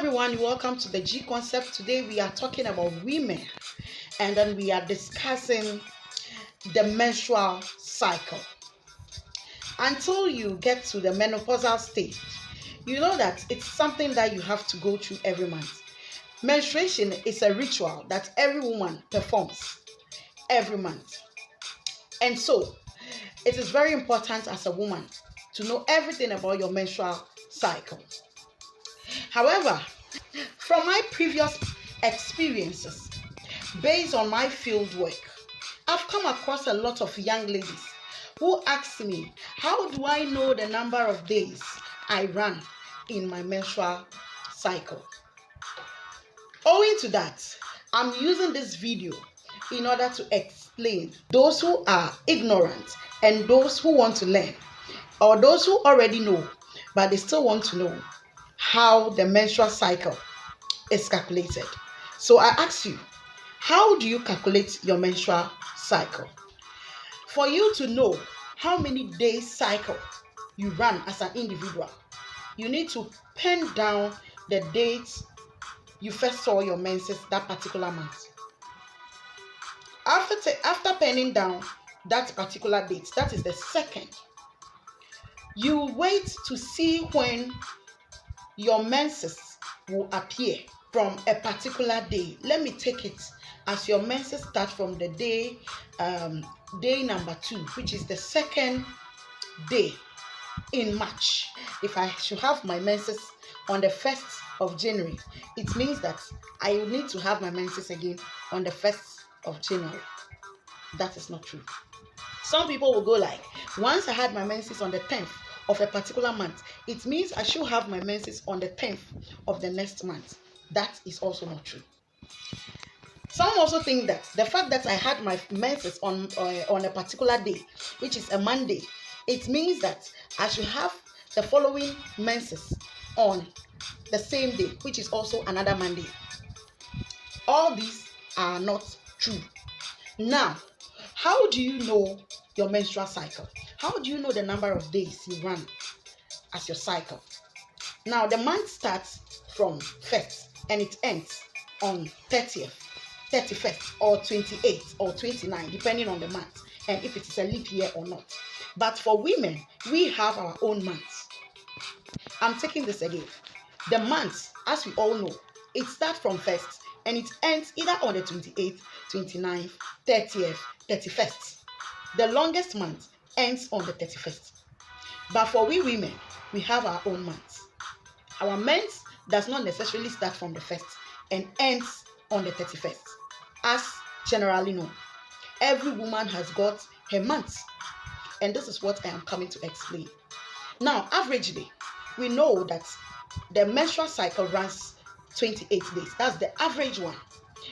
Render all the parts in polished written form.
everyone, welcome to the G Concept. Today we are talking about women and then we are discussing the menstrual cycle. Until you get to the menopausal stage, you know that it's something that you have to go through every month. Menstruation is a ritual that every woman performs every month. And so it is very important as a woman to know everything about your menstrual cycle. However, from my previous experiences, based on my field work, I've come across a lot of young ladies who ask me, how do I know the number of days I run in my menstrual cycle? Owing to that, I'm using this video in order to explain those who are ignorant and those who want to learn, or those who already know but they still want to know how the menstrual cycle is calculated. So I ask you, how do you calculate your menstrual cycle? For you to know how many days cycle you run as an individual, you need to pen down the dates you first saw your menses that particular month. After penning down that particular date, that is the second, you wait to see when your menses will appear from a particular day. Let me take it as your menses start from the day number 2, which is the second day in March. If I should have my menses on the 1st of January, it means that I will need to have my menses again on the 1st of January. That is not true. Some people will go like, once I had my menses on the 10th of a particular month, it means I should have my menses on the 10th of the next month. That is also not true. Some also think that the fact that I had my menses on a particular day, which is a Monday, it means that I should have the following menses on the same day, which is also another Monday. All these are not true. Now, how do you know your menstrual cycle? How do you know the number of days you run as your cycle? Now, the month starts from 1st and it ends on 30th, 31st, or 28th, or 29th, depending on the month, and if it is a leap year or not. But for women, we have our own months. I'm taking this again. The months, as we all know, it starts from 1st and it ends either on the 28th, 29th, 30th, 31st. The longest month ends on the 31st. But for we women, we have our own months. Our month does not necessarily start from the 1st and ends on the 31st. As generally known, every woman has got her months. And this is what I am coming to explain. Now, averagely, we know that the menstrual cycle runs 28 days. That's the average one.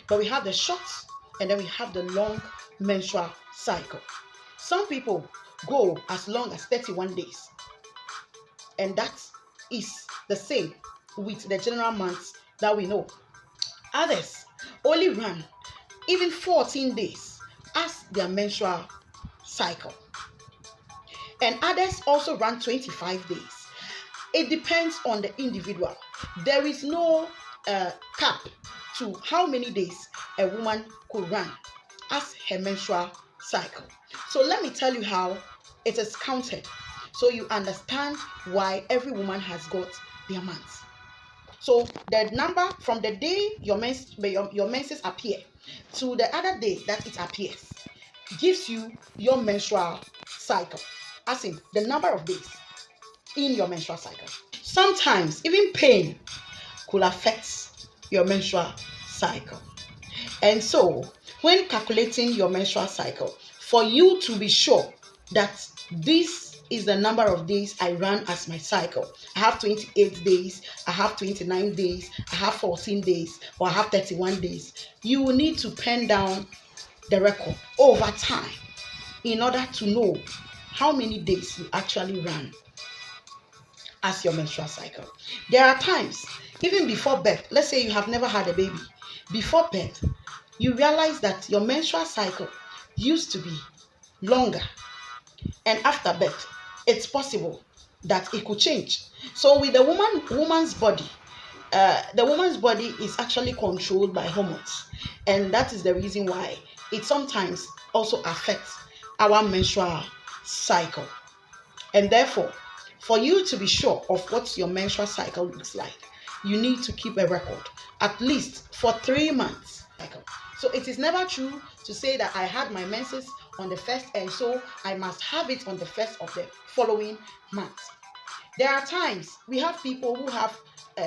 But we have the short and then we have the long menstrual cycle. Some people go as long as 31 days. And that is the same with the general months that we know. Others only run even 14 days as their menstrual cycle. And others also run 25 days. It depends on the individual. There is no cap to how many days a woman could run as her menstrual cycle. So let me tell you how it is counted, so you understand why every woman has got their months. So the number from the day your menses appear to the other day that it appears gives you your menstrual cycle, as in the number of days in your menstrual cycle. Sometimes even pain could affect your menstrual cycle. And so when calculating your menstrual cycle, for you to be sure that this is the number of days I run as my cycle, I have 28 days, I have 29 days, I have 14 days, or I have 31 days, you will need to pen down the record over time in order to know how many days you actually run as your menstrual cycle. There are times, even before birth, let's say you have never had a baby, before birth, you realize that your menstrual cycle used to be longer, and after birth, it's possible that it could change. So with the woman's body, the woman's body is actually controlled by hormones, and that is the reason why it sometimes also affects our menstrual cycle. And therefore, for you to be sure of what your menstrual cycle looks like, you need to keep a record at least for 3 months. So it is never true to say that I had my menses on the first, and so I must have it on the first of the following month. There are times we have people who have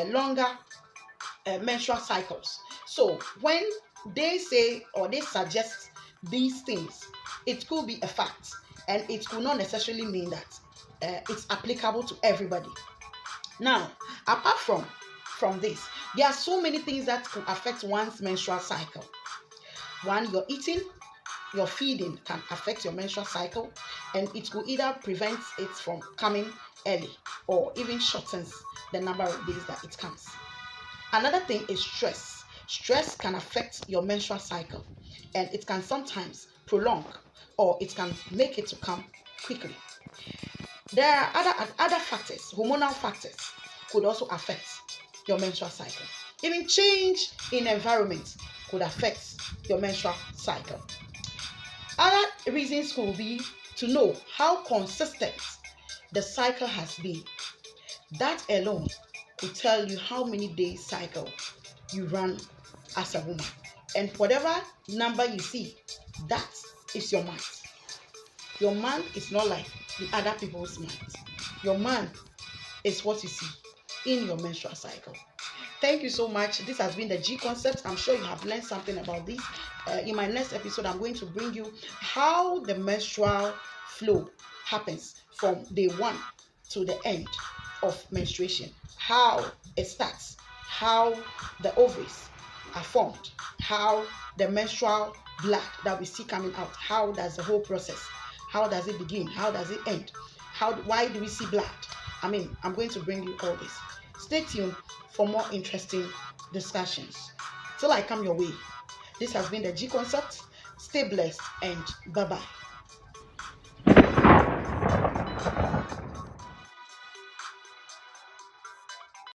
longer menstrual cycles. So when they say or they suggest these things, it could be a fact, and it could not necessarily mean that it's applicable to everybody. Now, apart from this, there are so many things that could affect one's menstrual cycle. One, your eating, your feeding can affect your menstrual cycle, and it will either prevent it from coming early or even shortens the number of days that it comes. Another thing is stress. Stress can affect your menstrual cycle, and it can sometimes prolong, or it can make it to come quickly. There are other factors, hormonal factors could also affect your menstrual cycle. Even change in environment could affect your menstrual cycle. Other reasons could be to know how consistent the cycle has been. That alone could tell you how many days cycle you run as a woman. And whatever number you see, that is your month. Your month is not like the other people's month. Your month is what you see in your menstrual cycle. Thank you so much. This has been the G concept. I'm sure you have learned something about this. In my next episode, I'm going to bring you how the menstrual flow happens from day one to the end of menstruation, how it starts, how the ovaries are formed, how the menstrual blood that we see coming out, how does the whole process, how does it begin, how does it end, why do we see blood? I'm going to bring you all this. Stay tuned for more interesting discussions. Till I come your way, this has been the G Concept. Stay blessed and bye-bye.